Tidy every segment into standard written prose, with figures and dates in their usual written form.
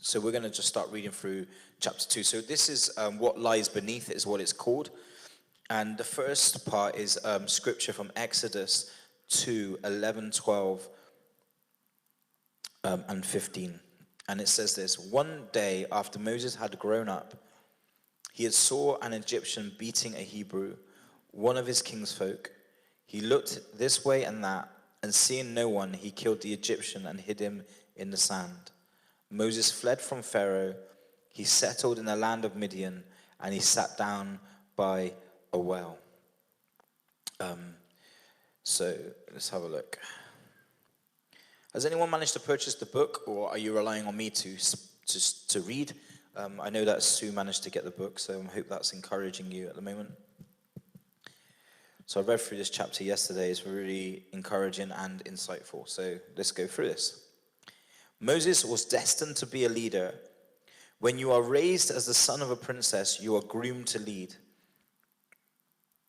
So we're going to just start reading through chapter 2. So this is what lies beneath it is what it's called. And the first part is scripture from Exodus 2, 11, 12, and 15. And it says this: One day after Moses had grown up, he had saw an Egyptian beating a Hebrew, one of his kinsfolk. He looked this way and that, and seeing no one, he killed the Egyptian and hid him in the sand. Moses fled from Pharaoh. He settled in the land of Midian, and he sat down by a well. So let's have a look. Has anyone managed to purchase the book, or are you relying on me to read? I know that Sue managed to get the book, so I hope that's encouraging you at the moment. So I read through this chapter yesterday. It's really encouraging and insightful. So let's go through this. Moses was destined to be a leader. When you are raised as the son of a princess, you are groomed to lead.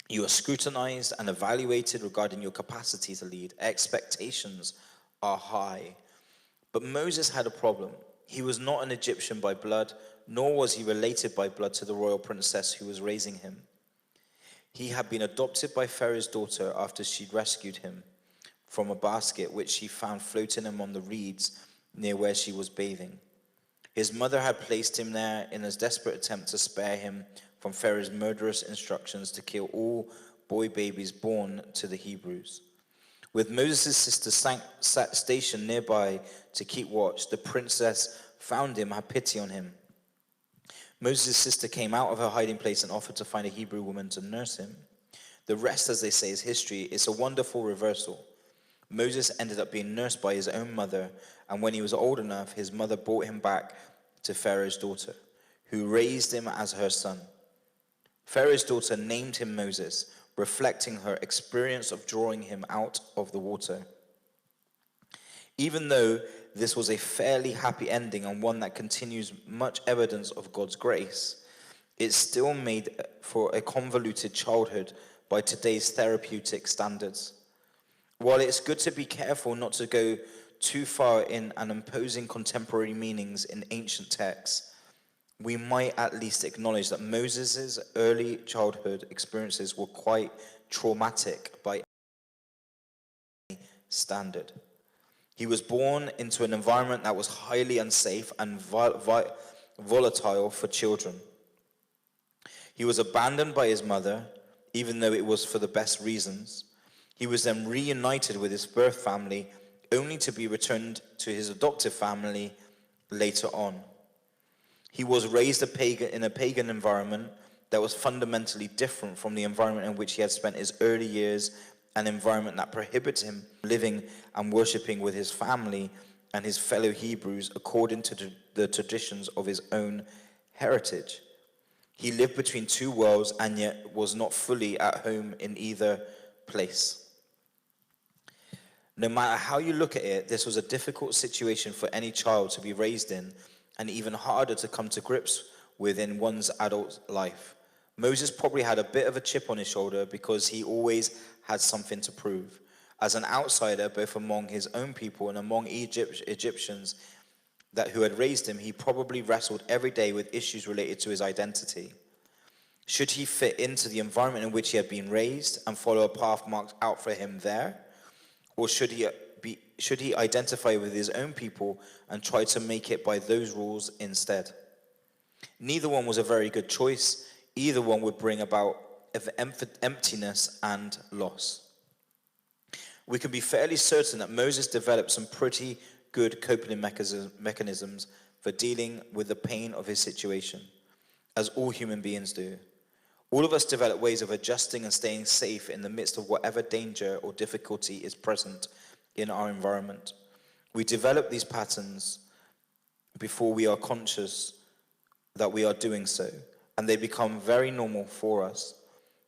You are scrutinized and evaluated regarding your capacity to lead. Expectations are high. But Moses had a problem. He was not an Egyptian by blood, nor was he related by blood to the royal princess who was raising him. He had been adopted by Pharaoh's daughter after she'd rescued him from a basket which she found floating among the reeds near where she was bathing. His mother had placed him there in a desperate attempt to spare him from Pharaoh's murderous instructions to kill all boy babies born to the Hebrews. With Moses' sister stationed nearby to keep watch, the princess found him, had pity on him. Moses' sister came out of her hiding place and offered to find a Hebrew woman to nurse him. The rest, as they say, is history. It's a wonderful reversal. Moses ended up being nursed by his own mother, and when he was old enough, his mother brought him back to Pharaoh's daughter, who raised him as her son. Pharaoh's daughter named him Moses, reflecting her experience of drawing him out of the water. Even though this was a fairly happy ending and one that continues much evidence of God's grace, it still made for a convoluted childhood by today's therapeutic standards. While it's good to be careful not to go too far in and imposing contemporary meanings in ancient texts, we might at least acknowledge that Moses' early childhood experiences were quite traumatic by any standard. He was born into an environment that was highly unsafe and volatile for children. He was abandoned by his mother, even though it was for the best reasons. He was then reunited with his birth family, only to be returned to his adoptive family later on. He was raised in a pagan environment that was fundamentally different from the environment in which he had spent his early years, an environment that prohibited him living and worshipping with his family and his fellow Hebrews according to the traditions of his own heritage. He lived between two worlds and yet was not fully at home in either place. No matter how you look at it, this was a difficult situation for any child to be raised in, and even harder to come to grips with in one's adult life. Moses probably had a bit of a chip on his shoulder because he always had something to prove. As an outsider, both among his own people and among Egyptians who had raised him, he probably wrestled every day with issues related to his identity. Should he fit into the environment in which he had been raised and follow a path marked out for him there? Or should he identify with his own people and try to make it by those rules instead? Neither one was a very good choice. Either one would bring about emptiness and loss. We can be fairly certain that Moses developed some pretty good coping mechanisms for dealing with the pain of his situation, as all human beings do. All of us develop ways of adjusting and staying safe in the midst of whatever danger or difficulty is present in our environment. We develop these patterns before we are conscious that we are doing so, and they become very normal for us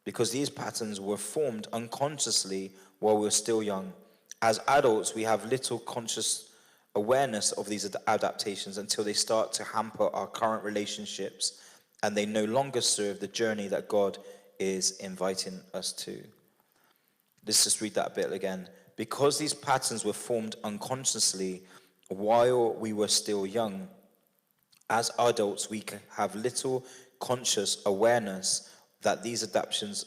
because these patterns were formed unconsciously while we're still young. As adults, we have little conscious awareness of these adaptations until they start to hamper our current relationships and they no longer serve the journey that God is inviting us to. Let's just read that a bit again. Because these patterns were formed unconsciously while we were still young, As adults, we can have little conscious awareness that these adaptations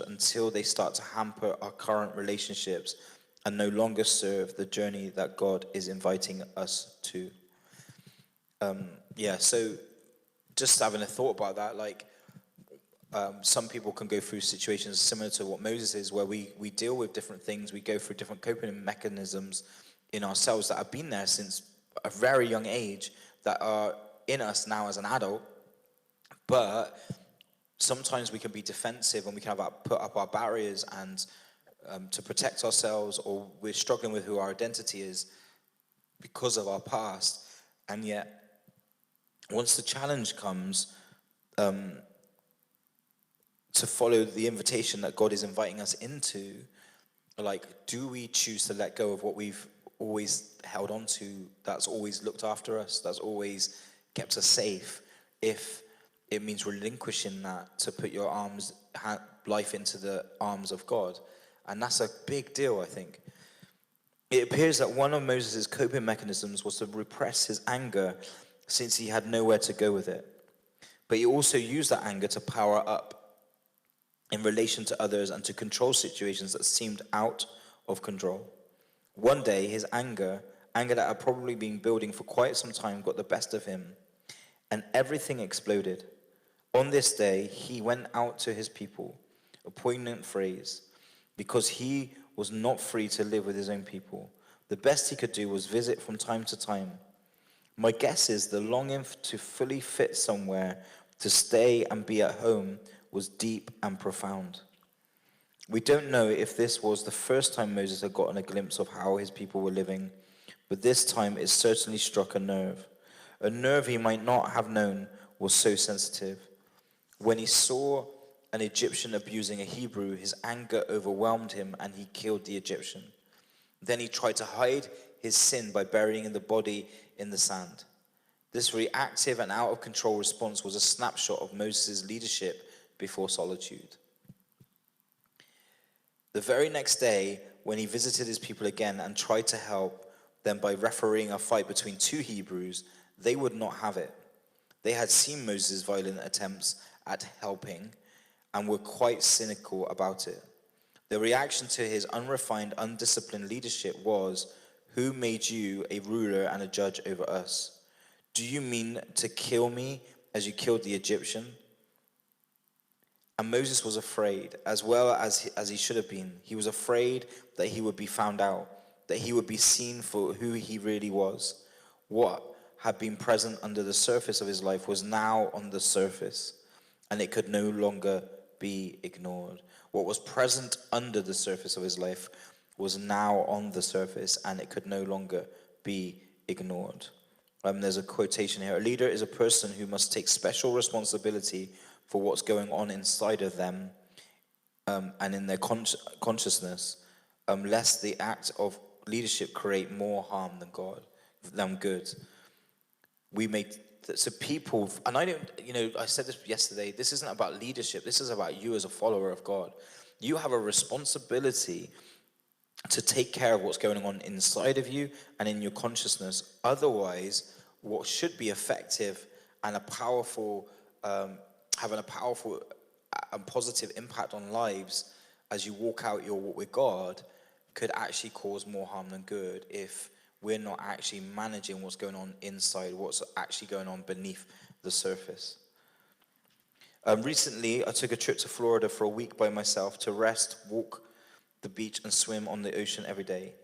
until they start to hamper our current relationships and no longer serve the journey that God is inviting us to. So just having a thought about that, like some people can go through situations similar to what Moses is, where we deal with different things, we go through different coping mechanisms in ourselves that have been there since a very young age, that are in us now as an adult, but sometimes we can be defensive and we can have put up our barriers and to protect ourselves, or we're struggling with who our identity is because of our past. And yet, once the challenge comes to follow the invitation that God is inviting us into, like, do we choose to let go of what we've always held on to, that's always looked after us, that's always kept us safe, if it means relinquishing that to put your life into the arms of God? And that's a big deal, I think. It appears that one of Moses' coping mechanisms was to repress his anger, since he had nowhere to go with it. But he also used that anger to power up in relation to others and to control situations that seemed out of control. One day, his anger that had probably been building for quite some time, got the best of him, and everything exploded. On this day, he went out to his people, a poignant phrase, because he was not free to live with his own people. The best he could do was visit from time to time. My guess is the longing to fully fit somewhere, to stay and be at home, was deep and profound. We don't know if this was the first time Moses had gotten a glimpse of how his people were living, but this time it certainly struck a nerve he might not have known was so sensitive. When he saw an Egyptian abusing a Hebrew, his anger overwhelmed him and he killed the Egyptian. Then he tried to hide his sin by burying the body in the sand. This reactive and out of control response was a snapshot of Moses' leadership before Solitude. The very next day, when he visited his people again and tried to help them by refereeing a fight between two Hebrews, they would not have it. They had seen Moses' violent attempts at helping and were quite cynical about it. The reaction to his unrefined, undisciplined leadership was, "Who made you a ruler and a judge over us? Do you mean to kill me as you killed the Egyptian?" And Moses was afraid, as well as he should have been. He was afraid that he would be found out, that he would be seen for who he really was. What had been present under the surface of his life was now on the surface, and it could no longer be ignored. What was present under the surface of his life was now on the surface, and it could no longer be ignored. There's a quotation here. A leader is a person who must take special responsibility for what's going on inside of them and in their consciousness, lest the act of leadership create more harm than good. So people, and I said this yesterday, this isn't about leadership, this is about you as a follower of God. You have a responsibility to take care of what's going on inside of you and in your consciousness. Otherwise, what should be effective and having a powerful and positive impact on lives as you walk out your walk with God could actually cause more harm than good if we're not actually managing what's going on inside, what's actually going on beneath the surface. Recently, I took a trip to Florida for a week by myself to rest, walk the beach and swim on the ocean every day.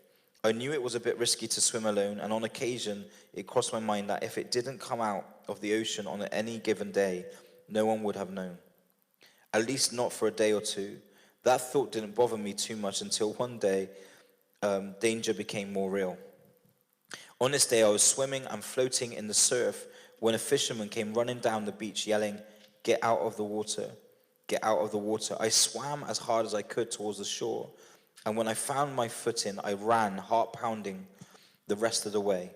I knew it was a bit risky to swim alone, and on occasion it crossed my mind that if it didn't come out of the ocean on any given day, no one would have known. At least not for a day or two. That thought didn't bother me too much until one day danger became more real. On this day I was swimming and floating in the surf when a fisherman came running down the beach yelling, "Get out of the water, get out of the water." I swam as hard as I could towards the shore, and when I found my footing, I ran, heart pounding, the rest of the way.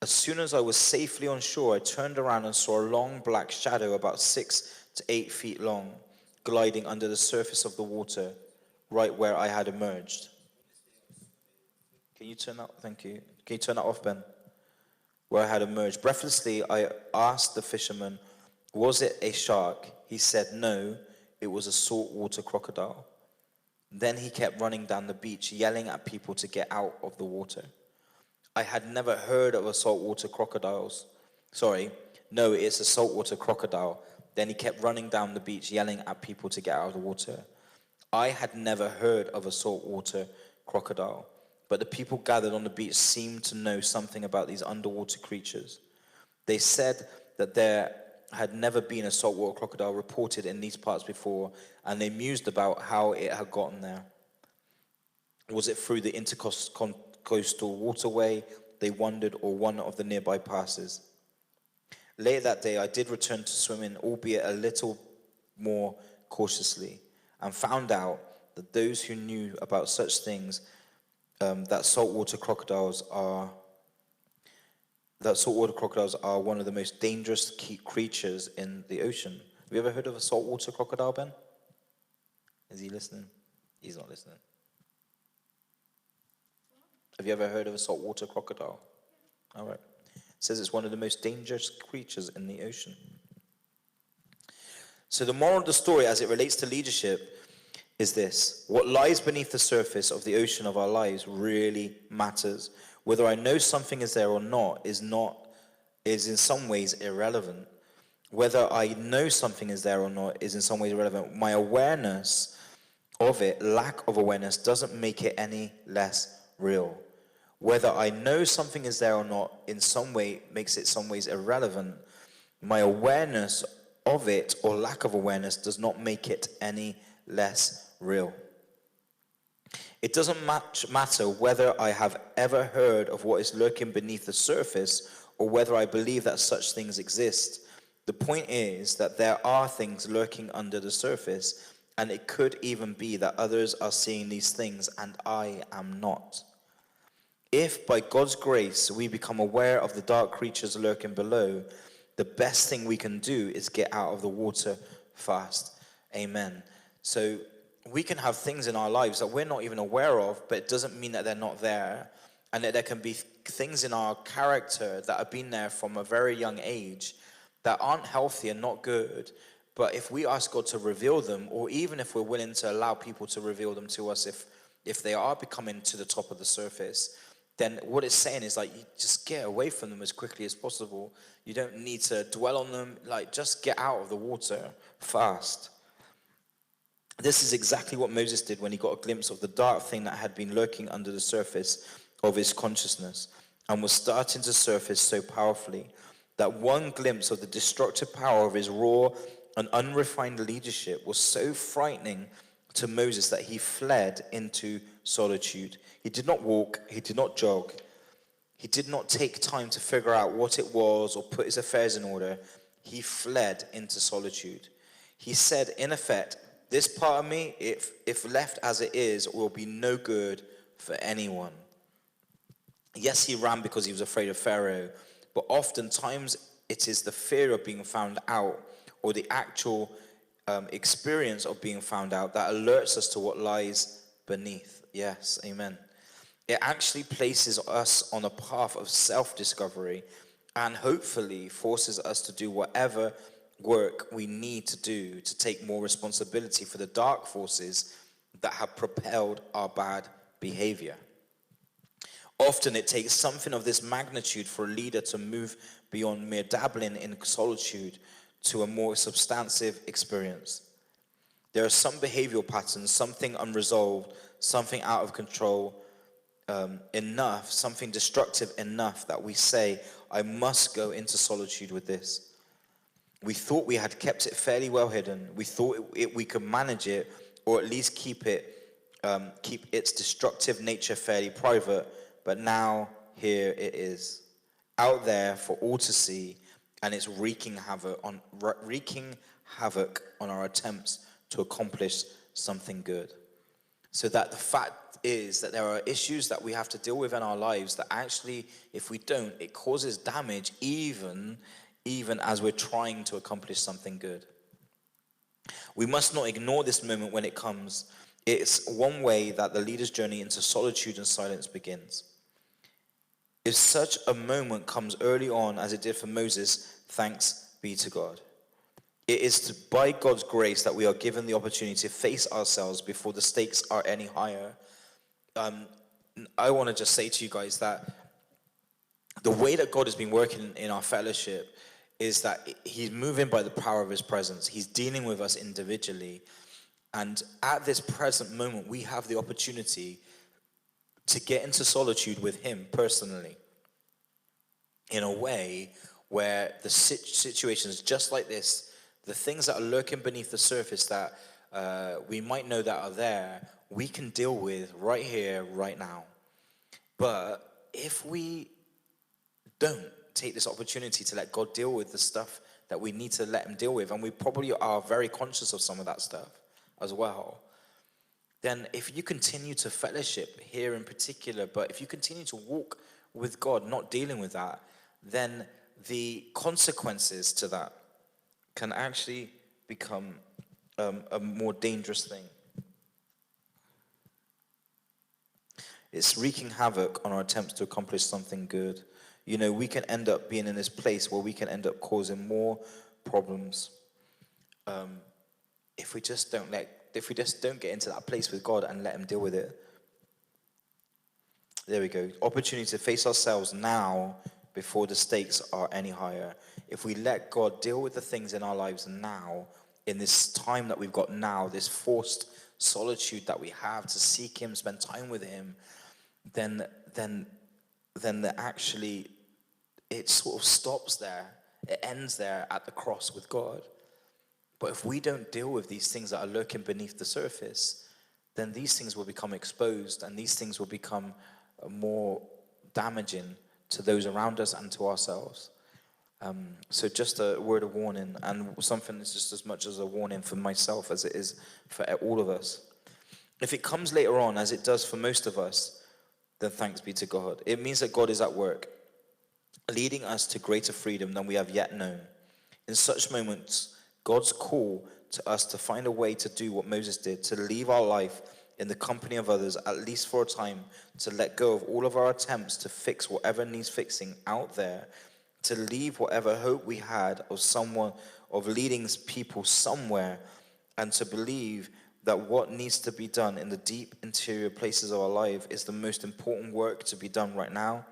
As soon as I was safely on shore, I turned around and saw a long black shadow about 6 to 8 feet long, gliding under the surface of the water, right where I had emerged. Can you turn that? Thank you. Can you turn that off, Ben? where I had emerged. Breathlessly, I asked the fisherman, was it a shark? He said, no, it was a saltwater crocodile. Then he kept running down the beach, yelling at people to get out of the water. I had never heard of a saltwater crocodiles. Sorry, no, it's a saltwater crocodile. Then he kept running down the beach, yelling at people to get out of the water. I had never heard of a saltwater crocodile, but the people gathered on the beach seemed to know something about these underwater creatures. They said that there had never been a saltwater crocodile reported in these parts before, and they mused about how it had gotten there. Was it through the intercoastal waterway, they wondered, or one of the nearby passes? Later that day, I did return to swimming, albeit a little more cautiously, and found out that those who knew about such things, that saltwater crocodiles are one of the most dangerous creatures in the ocean. Have you ever heard of a saltwater crocodile, Ben? Is he listening? He's not listening. Have you ever heard of a saltwater crocodile? All right. It says it's one of the most dangerous creatures in the ocean. So the moral of the story as it relates to leadership is this: what lies beneath the surface of the ocean of our lives really matters. Whether I know something is there or not is in some ways irrelevant. Whether I know something is there or not is in some ways irrelevant. My awareness of it, lack of awareness, doesn't make it any less real. Whether I know something is there or not in some way makes it some ways irrelevant. My awareness of it or lack of awareness does not make it any less real. It doesn't matter whether I have ever heard of what is lurking beneath the surface or whether I believe that such things exist. The point is that there are things lurking under the surface, and it could even be that others are seeing these things and I am not. If by God's grace we become aware of the dark creatures lurking below, the best thing we can do is get out of the water fast. Amen. So we can have things in our lives that we're not even aware of, but it doesn't mean that they're not there. And that there can be things in our character that have been there from a very young age that aren't healthy and not good. But if we ask God to reveal them, or even if we're willing to allow people to reveal them to us, if they are becoming to the top of the surface, then what it's saying is, like, you just get away from them as quickly as possible. You don't need to dwell on them. Like, just get out of the water fast. This is exactly what Moses did when he got a glimpse of the dark thing that had been lurking under the surface of his consciousness and was starting to surface so powerfully. That one glimpse of the destructive power of his raw and unrefined leadership was so frightening to Moses that he fled into solitude. He did not walk, he did not jog, he did not take time to figure out what it was or put his affairs in order. He fled into solitude. He said, in effect, this part of me, if left as it is, will be no good for anyone. Yes, he ran because he was afraid of Pharaoh, but oftentimes it is the fear of being found out or the actual experience of being found out that alerts us to what lies beneath. Yes, amen. It actually places us on a path of self-discovery and hopefully forces us to do whatever work we need to do to take more responsibility for the dark forces that have propelled our bad behavior. Often it takes something of this magnitude for a leader to move beyond mere dabbling in solitude to a more substantive experience. There are some behavioral patterns, something unresolved, something out of control enough, something destructive enough that we say, I must go into solitude with this. We thought we had kept it fairly well hidden. We thought we could manage it, or at least keep its destructive nature fairly private. But now here it is, out there for all to see, and it's wreaking havoc on our attempts to accomplish something good. So that the fact is that there are issues that we have to deal with in our lives that actually, if we don't, it causes damage even as we're trying to accomplish something good. We must not ignore this moment when it comes. It's one way that the leader's journey into solitude and silence begins. If such a moment comes early on as it did for Moses, thanks be to God. It is by God's grace that we are given the opportunity to face ourselves before the stakes are any higher. I want to just say to you guys that the way that God has been working in our fellowship is that he's moving by the power of his presence. He's dealing with us individually. And at this present moment, we have the opportunity to get into solitude with him personally in a way where the situations just like this, the things that are lurking beneath the surface that we might know that are there, we can deal with right here, right now. But if we don't take this opportunity to let God deal with the stuff that we need to let him deal with, and we probably are very conscious of some of that stuff as well, then if you continue to fellowship here in particular, but if you continue to walk with God, not dealing with that, then the consequences to that can actually become a more dangerous thing. It's wreaking havoc on our attempts to accomplish something good. You know, we can end up being in this place where we can end up causing more problems if we just don't get into that place with God and let him deal with it. There we go. Opportunity to face ourselves now before the stakes are any higher. If we let God deal with the things in our lives now, in this time that we've got now, this forced solitude that we have to seek him, spend time with him, then actually it sort of stops there. It ends there at the cross with God. But if we don't deal with these things that are lurking beneath the surface, then these things will become exposed, and these things will become more damaging to those around us and to ourselves. So just a word of warning, and something that's just as much as a warning for myself as it is for all of us. If it comes later on, as it does for most of us, then thanks be to God. It means that God is at work, leading us to greater freedom than we have yet known. In such moments, God's call to us to find a way to do what Moses did, to leave our life in the company of others, at least for a time, to let go of all of our attempts to fix whatever needs fixing out there, to leave whatever hope we had of leading people somewhere, and to believe that what needs to be done in the deep interior places of our life is the most important work to be done right now.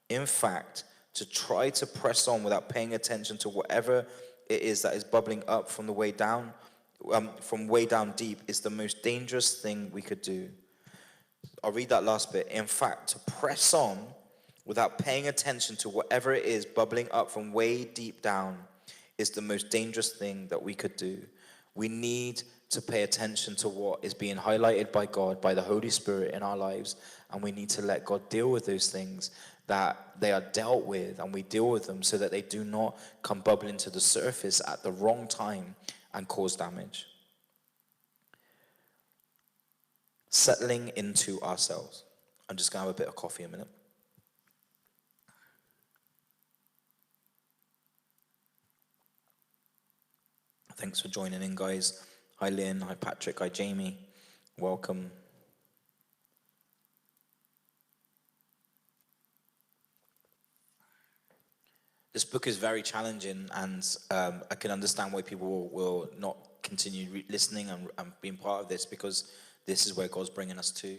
In fact, to try to press on without paying attention to whatever it is that is bubbling up from way down deep is the most dangerous thing we could do. I'll read that last bit. In fact, to press on without paying attention to whatever it is bubbling up from way deep down is the most dangerous thing that we could do. We need to pay attention to what is being highlighted by God, by the Holy Spirit in our lives, and we need to let God deal with those things that they are dealt with, and we deal with them so that they do not come bubbling to the surface at the wrong time and cause damage. Settling into ourselves. I'm just going to have a bit of coffee in a minute. Thanks for joining in, guys. Hi, Lynn. Hi, Patrick. Hi, Jamie. Welcome. This book is very challenging, and I can understand why people will not continue listening and being part of this, because this is where God's bringing us to.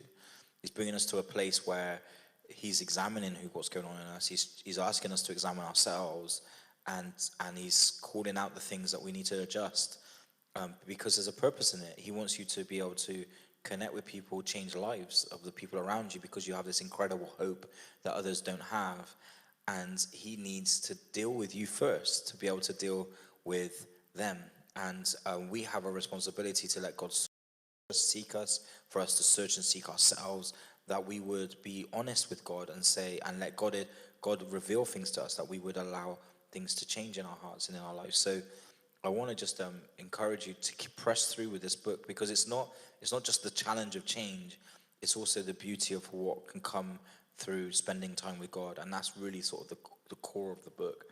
He's bringing us to a place where he's examining what's going on in us. He's asking us to examine ourselves, and he's calling out the things that we need to adjust, because there's a purpose in it. He wants you to be able to connect with people, change lives of the people around you, because you have this incredible hope that others don't have. And he needs to deal with you first to be able to deal with them. And we have a responsibility to let God seek us, for us to search and seek ourselves, that we would be honest with God and say, and let God reveal things to us, that we would allow things to change in our hearts and in our lives. So I want to just encourage you to press through with this book, because it's not just the challenge of change, it's also the beauty of what can come through spending time with God. And that's really sort of the core of the book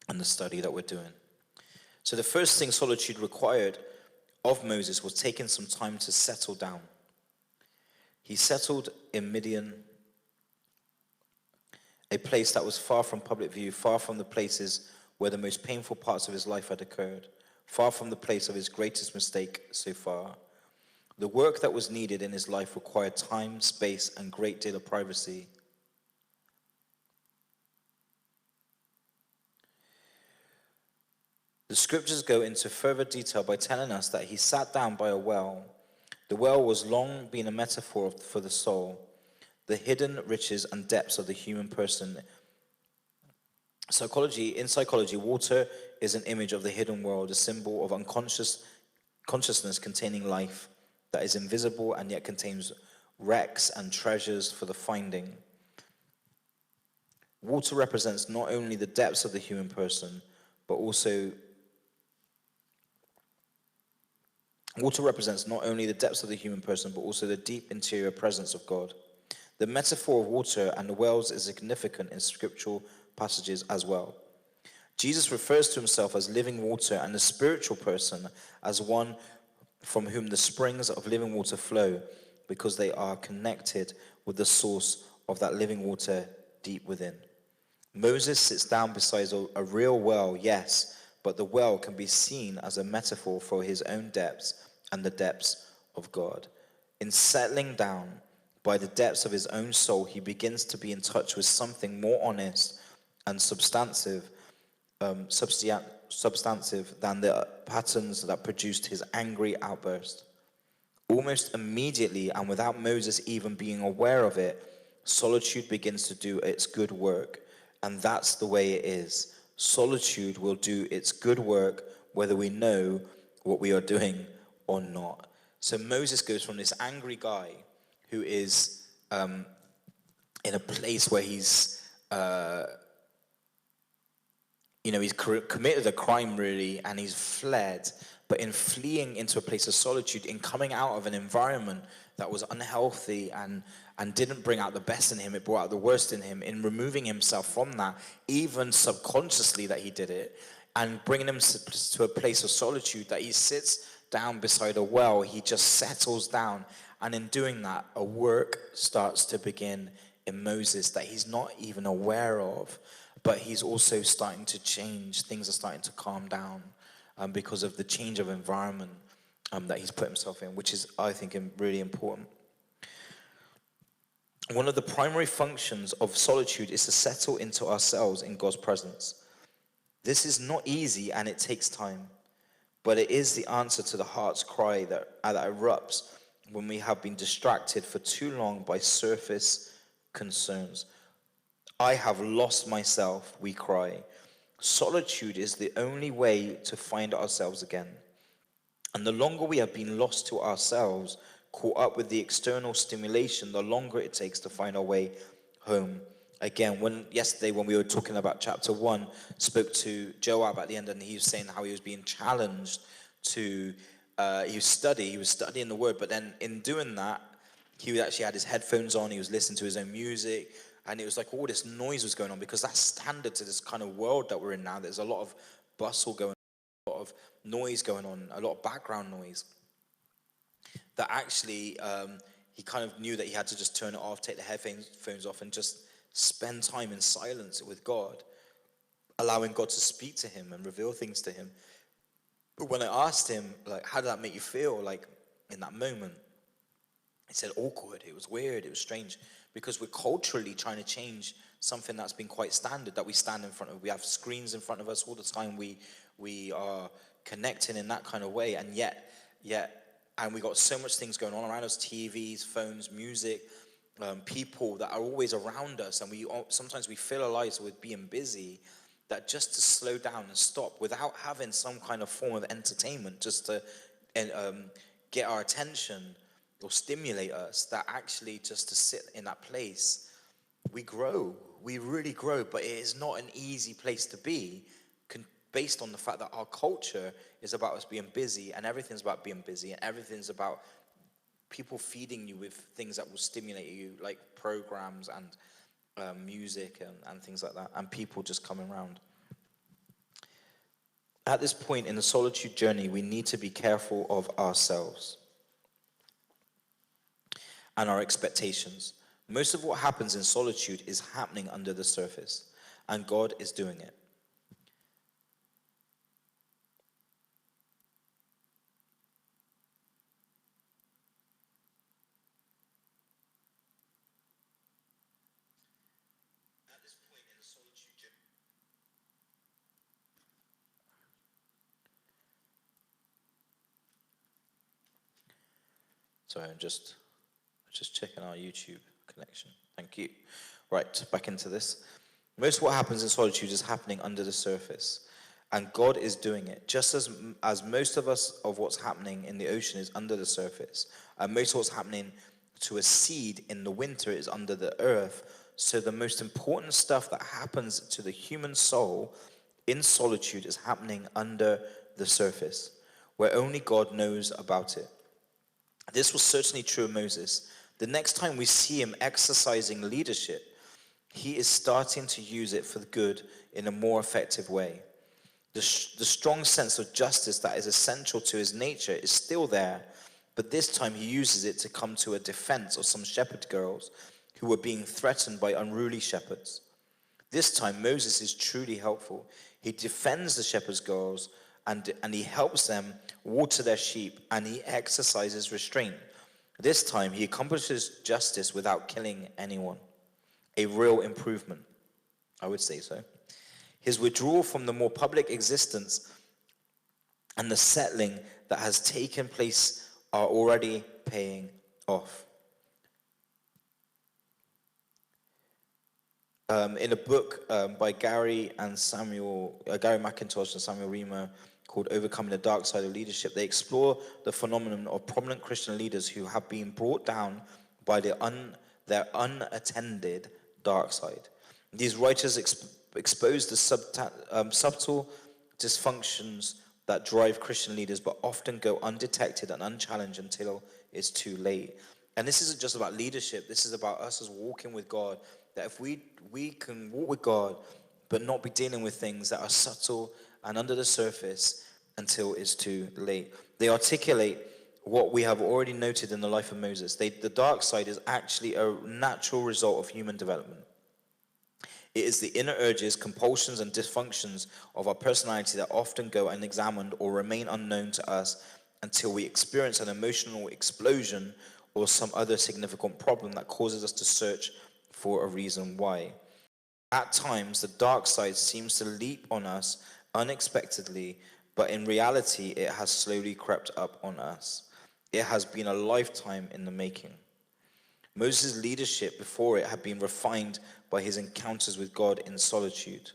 and the study that we're doing. So the first thing solitude required of Moses was taking some time to settle down. He settled in Midian. a place that was far from public view, far from the places where the most painful parts of his life had occurred, far from the place of his greatest mistake so far. The work that was needed in his life required time, space, and a great deal of privacy. The scriptures go into further detail by telling us that he sat down by a well. The well was long been a metaphor for the soul, the hidden riches and depths of the human person. In psychology, water is an image of the hidden world, a symbol of consciousness containing life that is invisible and yet contains wrecks and treasures for the finding. Water represents not only the depths of the human person, but also the deep interior presence of God. The metaphor of water and the wells is significant in scriptural passages as well. Jesus refers to himself as living water and the spiritual person as one from whom the springs of living water flow, because they are connected with the source of that living water deep within. Moses sits down beside a real well, yes, but the well can be seen as a metaphor for his own depths and the depths of God. In settling down by the depths of his own soul, he begins to be in touch with something more honest and substantive than the patterns that produced his angry outburst. Almost immediately, and without Moses even being aware of it, solitude begins to do its good work. And that's the way it is. Solitude will do its good work whether we know what we are doing or not. So Moses goes from this angry guy who is in a place where he's committed a crime really, and he's fled. But in fleeing into a place of solitude, in coming out of an environment that was unhealthy and didn't bring out the best in him, it brought out the worst in him. In removing himself from that, even subconsciously that he did it, and bringing him to a place of solitude, that he sits down beside a well, he just settles down. And in doing that, a work starts to begin in Moses that he's not even aware of, but he's also starting to change. Things are starting to calm down because of the change of environment that he's put himself in, which is, I think, really important. One of the primary functions of solitude is to settle into ourselves in God's presence. This is not easy and it takes time, but it is the answer to the heart's cry that erupts when we have been distracted for too long by surface concerns. I have lost myself, we cry. Solitude is the only way to find ourselves again. And the longer we have been lost to ourselves, caught up with the external stimulation, the longer it takes to find our way home. Again, yesterday when we were talking about chapter 1, spoke to Joab at the end, and he was saying how he was being challenged to he was studying the word, but then in doing that, he actually had his headphones on, he was listening to his own music, and it was like all this noise was going on, because that's standard to this kind of world that we're in now. There's a lot of bustle going on, a lot of noise going on, a lot of background noise, that actually he kind of knew that he had to just turn it off, take the headphones off, and just spend time in silence with God, allowing God to speak to him and reveal things to him. But when I asked him, like, how did that make you feel, like, in that moment? He said, awkward, it was weird, it was strange, because we're culturally trying to change something that's been quite standard, that we stand in front of. We have screens in front of us all the time. We are connecting in that kind of way, and yet, and we got so much things going on around us, TVs, phones, music, people that are always around us, and sometimes we fill our lives with being busy, that just to slow down and stop without having some kind of form of entertainment just to get our attention or stimulate us, that actually just to sit in that place, we really grow, but it is not an easy place to be, based on the fact that our culture is about us being busy, and everything's about being busy, and everything's about people feeding you with things that will stimulate you, like programs and music and things like that, and people just coming around. At this point in the solitude journey, we need to be careful of ourselves and our expectations. Most of what happens in solitude is happening under the surface, and God is doing it. Sorry, I'm just checking our YouTube connection. Thank you. Right, back into this. Most of what happens in solitude is happening under the surface, and God is doing it. Just as most of what's happening in the ocean is under the surface, and most of what's happening to a seed in the winter is under the earth. So the most important stuff that happens to the human soul in solitude is happening under the surface, where only God knows about it. This was certainly true of Moses. The next time we see him exercising leadership, he is starting to use it for the good in a more effective way. The strong sense of justice that is essential to his nature is still there, but this time he uses it to come to a defense of some shepherd girls who were being threatened by unruly shepherds. This time Moses is truly helpful. He defends the shepherd's girls and he helps them water their sheep, and he exercises restraint. This time he accomplishes justice without killing anyone. A real improvement, I would say so. His withdrawal from the more public existence and the settling that has taken place are already paying off. In a book by Gary McIntosh and Samuel Riemer called Overcoming the Dark Side of Leadership, they explore the phenomenon of prominent Christian leaders who have been brought down by their unattended dark side. These writers expose the subtle dysfunctions that drive Christian leaders, but often go undetected and unchallenged until it's too late. And this isn't just about leadership. This is about us as walking with God. That if we can walk with God, but not be dealing with things that are subtle and under the surface until it's too late. They articulate what we have already noted in the life of Moses. The dark side is actually a natural result of human development. It is the inner urges, compulsions, and dysfunctions of our personality that often go unexamined or remain unknown to us until we experience an emotional explosion or some other significant problem that causes us to search for a reason why. At times, the dark side seems to leap on us unexpectedly, but in reality, it has slowly crept up on us. It has been a lifetime in the making. Moses' leadership before it had been refined by his encounters with God in solitude.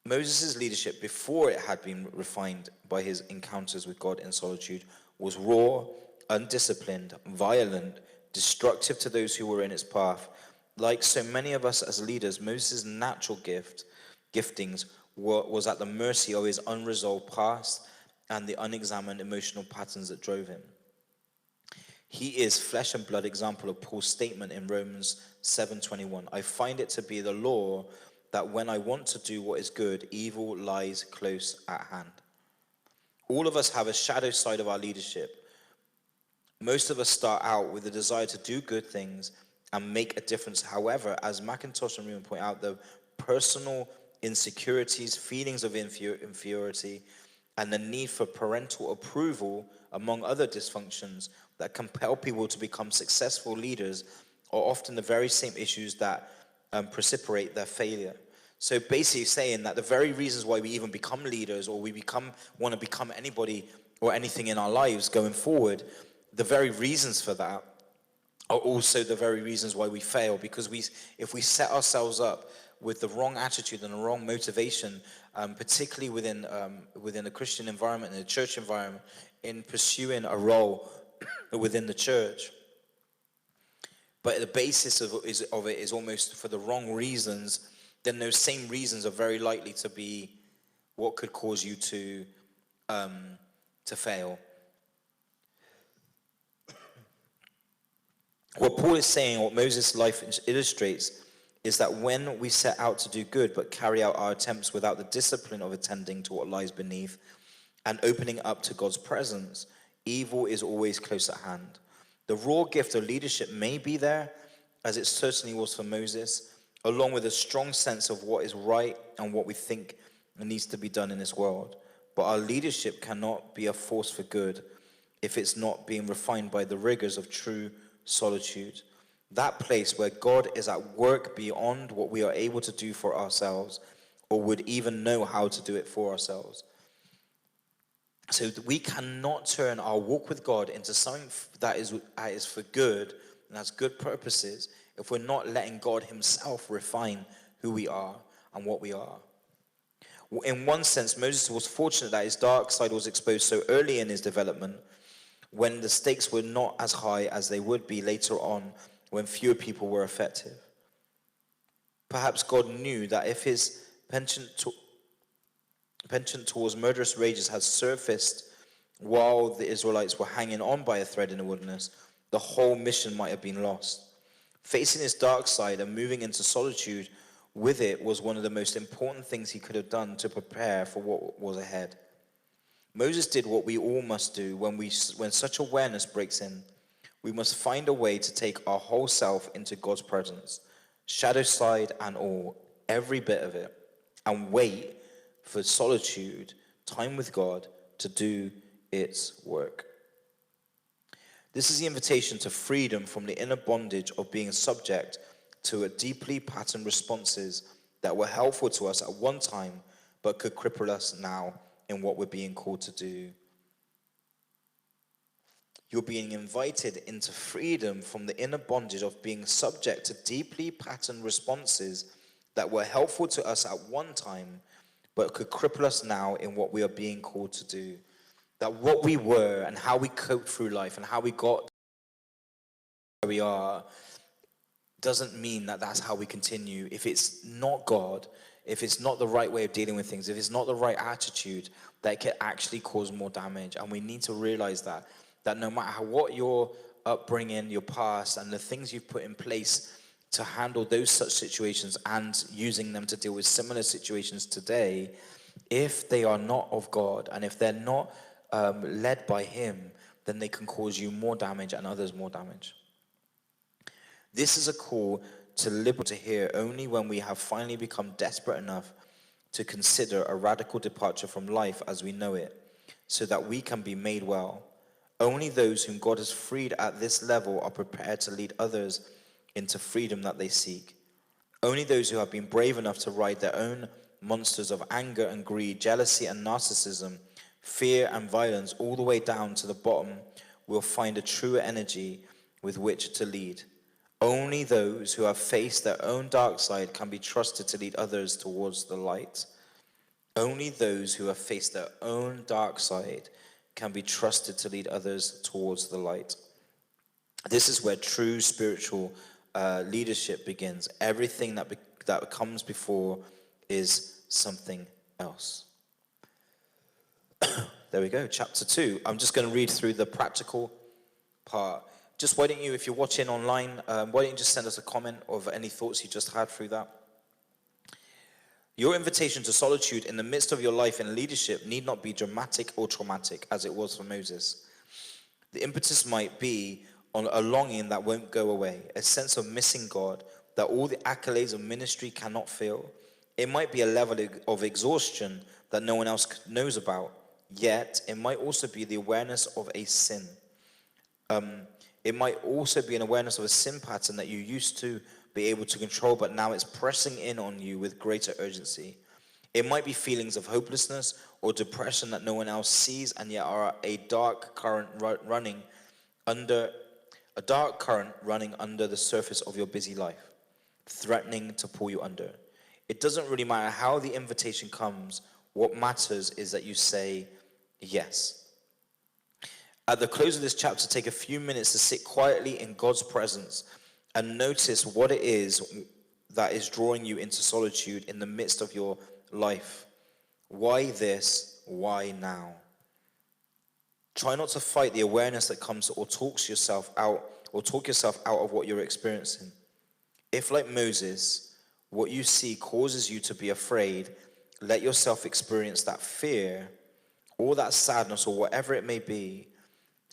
Moses' leadership before it had been refined by his encounters with God in solitude was raw, undisciplined, violent, destructive to those who were in its path. Like so many of us as leaders, Moses' natural giftings was at the mercy of his unresolved past and the unexamined emotional patterns that drove him. He is flesh and blood example of Paul's statement in Romans 7:21. I find it to be the law that when I want to do what is good, evil lies close at hand. All of us have a shadow side of our leadership. Most of us start out with the desire to do good things and make a difference. However, as McIntosh and Riemann point out, the personal insecurities, feelings of inferiority, and the need for parental approval, among other dysfunctions that compel people to become successful leaders, are often the very same issues that precipitate their failure. So basically saying that the very reasons why we even become leaders or we want to become anybody or anything in our lives going forward, the very reasons for that are also the very reasons why we fail, because if we set ourselves up with the wrong attitude and the wrong motivation, particularly within a Christian environment and a church environment, in pursuing a role within the church, but the basis of it is almost for the wrong reasons, then those same reasons are very likely to be what could cause you to fail. What Paul is saying, what Moses' life illustrates, is that when we set out to do good but carry out our attempts without the discipline of attending to what lies beneath and opening up to God's presence, evil is always close at hand. The raw gift of leadership may be there, as it certainly was for Moses, along with a strong sense of what is right and what we think needs to be done in this world. But our leadership cannot be a force for good if it's not being refined by the rigors of true solitude. That place where God is at work beyond what we are able to do for ourselves or would even know how to do it for ourselves. So we cannot turn our walk with God into something that is for good and has good purposes if we're not letting God himself refine who we are and what we are. In one sense, Moses was fortunate that his dark side was exposed so early in his development, when the stakes were not as high as they would be later on when fewer people were effective. Perhaps God knew that if his penchant towards murderous rages had surfaced while the Israelites were hanging on by a thread in the wilderness, the whole mission might have been lost. Facing his dark side and moving into solitude with it was one of the most important things he could have done to prepare for what was ahead. Moses did what we all must do when such awareness breaks in. We must find a way to take our whole self into God's presence, shadow side and all, every bit of it, and wait for solitude, time with God, to do its work. This is the invitation to freedom from the inner bondage of being subject to a deeply patterned responses that were helpful to us at one time, but could cripple us now in what we're being called to do. You're being invited into freedom from the inner bondage of being subject to deeply patterned responses that were helpful to us at one time, but could cripple us now in what we are being called to do. That what we were and how we coped through life and how we got where we are doesn't mean that that's how we continue. If it's not God, if it's not the right way of dealing with things, if it's not the right attitude, that it can actually cause more damage. And we need to realize that no matter what your upbringing, your past, and the things you've put in place to handle those such situations and using them to deal with similar situations today, if they are not of God and if they're not led by him, then they can cause you more damage and others more damage. This is a call to liberal to hear only when we have finally become desperate enough to consider a radical departure from life as we know it, so that we can be made well. Only those whom God has freed at this level are prepared to lead others into freedom that they seek. Only those who have been brave enough to ride their own monsters of anger and greed, jealousy and narcissism, fear and violence all the way down to the bottom will find a truer energy with which to lead. Only those who have faced their own dark side can be trusted to lead others towards the light. Only those who have faced their own dark side can be trusted to lead others towards the light. This is where true spiritual leadership begins. Everything that comes before is something else. There we go, chapter 2. I'm just going to read through the practical part. Just why don't you, if you're watching online, why don't you just send us a comment of any thoughts you just had through that? Your invitation to solitude in the midst of your life in leadership need not be dramatic or traumatic as it was for Moses. The impetus might be on a longing that won't go away, a sense of missing God that all the accolades of ministry cannot fill. It might be a level of exhaustion that no one else knows about, yet it might also be the awareness of a sin. It might also be an awareness of a sin pattern that you used to be able to control, but now it's pressing in on you with greater urgency. It might be feelings of hopelessness or depression that no one else sees, and yet are a dark current running under the surface of your busy life, threatening to pull you under. It doesn't really matter how the invitation comes. What matters is that you say yes. At the close of this chapter, take a few minutes to sit quietly in God's presence and notice what it is that is drawing you into solitude in the midst of your life. Why this? Why now? Try not to fight the awareness that comes or talk yourself out of what you're experiencing. If, like Moses, what you see causes you to be afraid, let yourself experience that fear or that sadness or whatever it may be,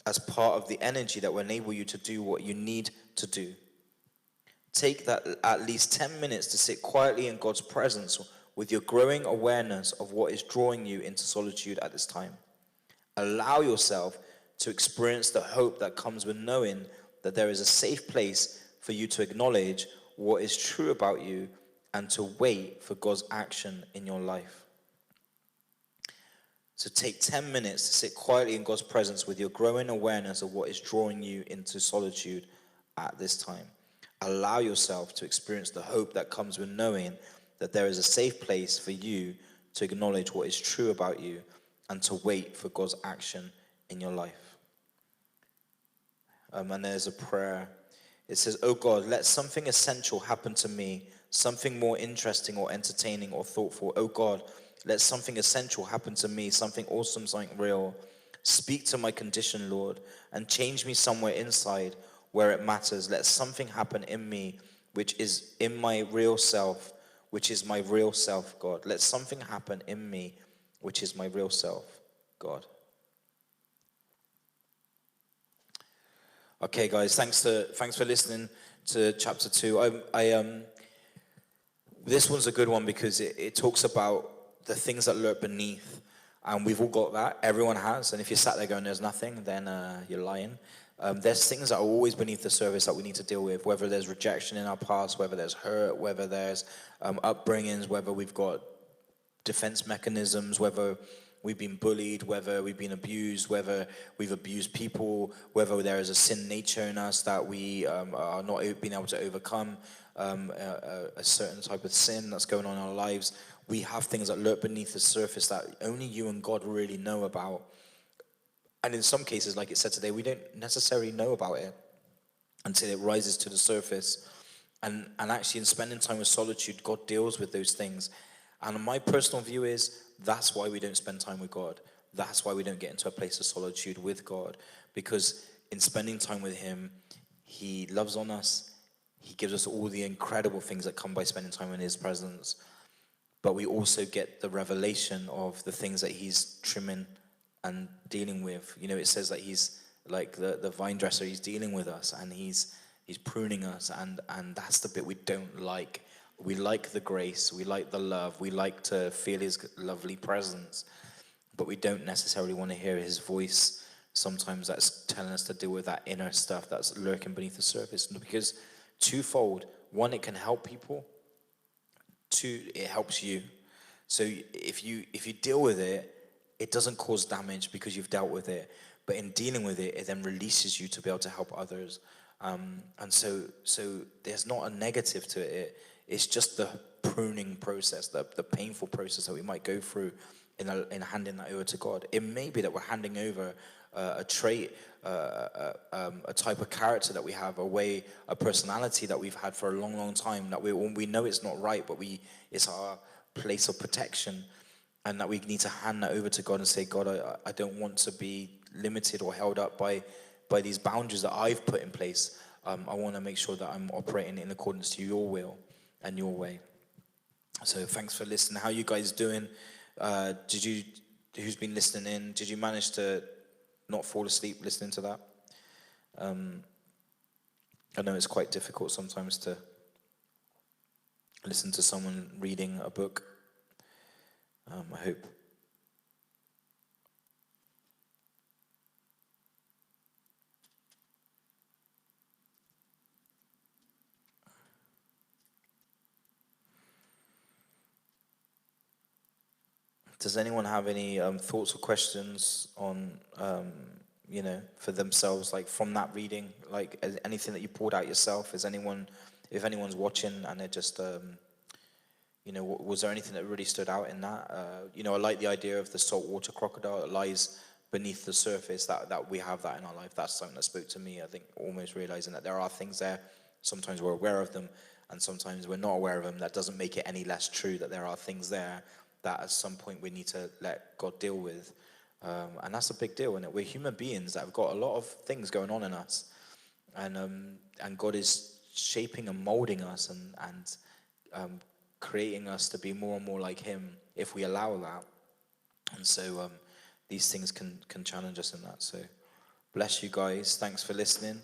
as part of the energy that will enable you to do what you need to do. Take that at least 10 minutes to sit quietly in God's presence with your growing awareness of what is drawing you into solitude at this time. Allow yourself to experience the hope that comes with knowing that there is a safe place for you to acknowledge what is true about you and to wait for God's action in your life. So take 10 minutes to sit quietly in God's presence with your growing awareness of what is drawing you into solitude at this time. Allow yourself to experience the hope that comes with knowing that there is a safe place for you to acknowledge what is true about you and to wait for God's action in your life. And there's a prayer. It says, "Oh God, let something essential happen to me, something more interesting or entertaining or thoughtful. Oh God, let something essential happen to me, something awesome, something real. Speak to my condition, Lord, and change me somewhere inside where it matters. Let something happen in me, which is in my real self, which is my real self, God. Let something happen in me, which is my real self, God." Okay, guys, thanks for listening to chapter 2. This one's a good one because it talks about the things that lurk beneath, and we've all got that. Everyone has, and if you sat there going, "There's nothing," then you're lying. There's things that are always beneath the surface that we need to deal with, whether there's rejection in our past, whether there's hurt, whether there's upbringings, whether we've got defense mechanisms, whether we've been bullied, whether we've been abused, whether we've abused people, whether there is a sin nature in us that we are not being able to overcome, a certain type of sin that's going on in our lives. We have things that lurk beneath the surface that only you and God really know about. And in some cases, like it said today, we don't necessarily know about it until it rises to the surface. And actually, in spending time with solitude, God deals with those things. And my personal view is that's why we don't spend time with God. That's why we don't get into a place of solitude with God. Because in spending time with Him, He loves on us. He gives us all the incredible things that come by spending time in His presence. But we also get the revelation of the things that He's trimming and dealing with. You know, it says that He's like the vine dresser. He's dealing with us and He's pruning us. And that's the bit we don't like. We like the grace, we like the love, we like to feel His lovely presence, but we don't necessarily want to hear His voice. Sometimes that's telling us to deal with that inner stuff that's lurking beneath the surface. Because twofold: one, it can help people; two, it helps you. So if you deal with it, it doesn't cause damage because you've dealt with it. But in dealing with it, it then releases you to be able to help others. And so there's not a negative to it. It's just the pruning process, the painful process that we might go through in handing that over to God. It may be that we're handing over a trait, a type of character that we have, a personality that we've had for a long, long time, that we know it's not right, but it's our place of protection, and that we need to hand that over to God and say, "God, I don't want to be limited or held up by these boundaries that I've put in place. I want to make sure that I'm operating in accordance to your will and your way." So thanks for listening. How you guys doing? Who's been listening in? Did you manage to not fall asleep listening to that? I know it's quite difficult sometimes to listen to someone reading a book. I hope. Does anyone have any thoughts or questions on, for themselves, like from that reading, like anything that you pulled out yourself? If anyone's watching and they're just, was there anything that really stood out in that? I like the idea of the saltwater crocodile that lies beneath the surface, that we have that in our life. That's something that spoke to me, I think, almost realizing that there are things there. Sometimes we're aware of them and sometimes we're not aware of them. That doesn't make it any less true that there are things there that at some point we need to let God deal with. And that's a big deal, isn't it? We're human beings that have got a lot of things going on in us. And God is shaping and molding us and creating us to be more and more like Him if we allow that. And so these things can challenge us in that. So Bless you guys. Thanks for listening.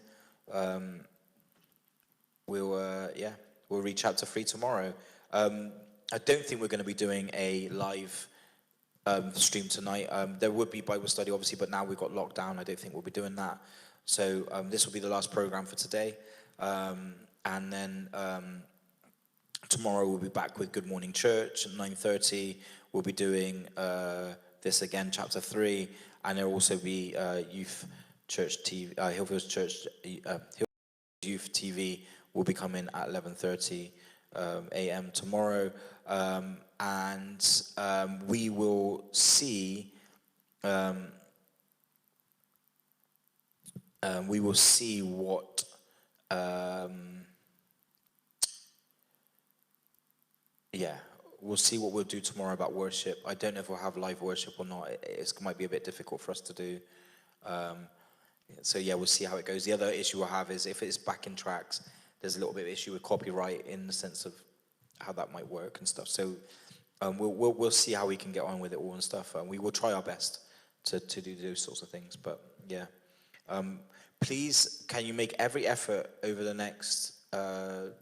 We'll read chapter 3 tomorrow. I don't think we're going to be doing a live stream tonight. There would be Bible study, obviously, but now we've got locked down. I don't think we'll be doing that. So this will be the last program for today. And then tomorrow we'll be back with Good Morning Church at 9:30. We'll be doing this again, chapter 3. And there will also be Youth Church TV, Hillfields Church, Hillfields Youth TV will be coming at 11:30 a.m. tomorrow. And we will see what we'll see what we'll do tomorrow about worship. I don't know if we'll have live worship or not. It might be a bit difficult for us to do. So yeah, we'll see how it goes. The other issue we'll have is if it's backing tracks, there's a little bit of issue with copyright in the sense of how that might work and stuff. So we'll see how we can get on with it all and stuff. We will try our best to do those sorts of things. But yeah, please, can you make every effort over the next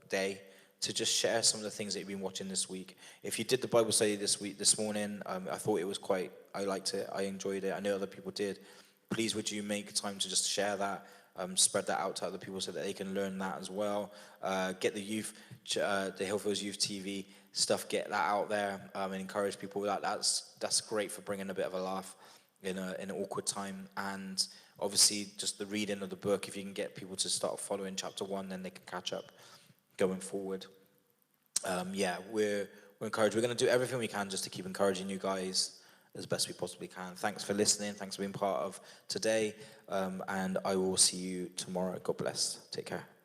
day to just share some of the things that you've been watching this week. If you did the Bible study this morning, I thought it was I liked it, I enjoyed it. I know other people did. Please, would you make time to just share that, spread that out to other people so that they can learn that as well. Get the the Hillfields Youth TV stuff, get that out there, and encourage people with that. That's great for bringing a bit of a laugh in an awkward time. And obviously, just the reading of the book. If you can get people to start following chapter 1, then they can catch up going forward. We're encouraged. We're going to do everything we can just to keep encouraging you guys as best we possibly can. Thanks for listening. Thanks for being part of today. And I will see you tomorrow. God bless. Take care.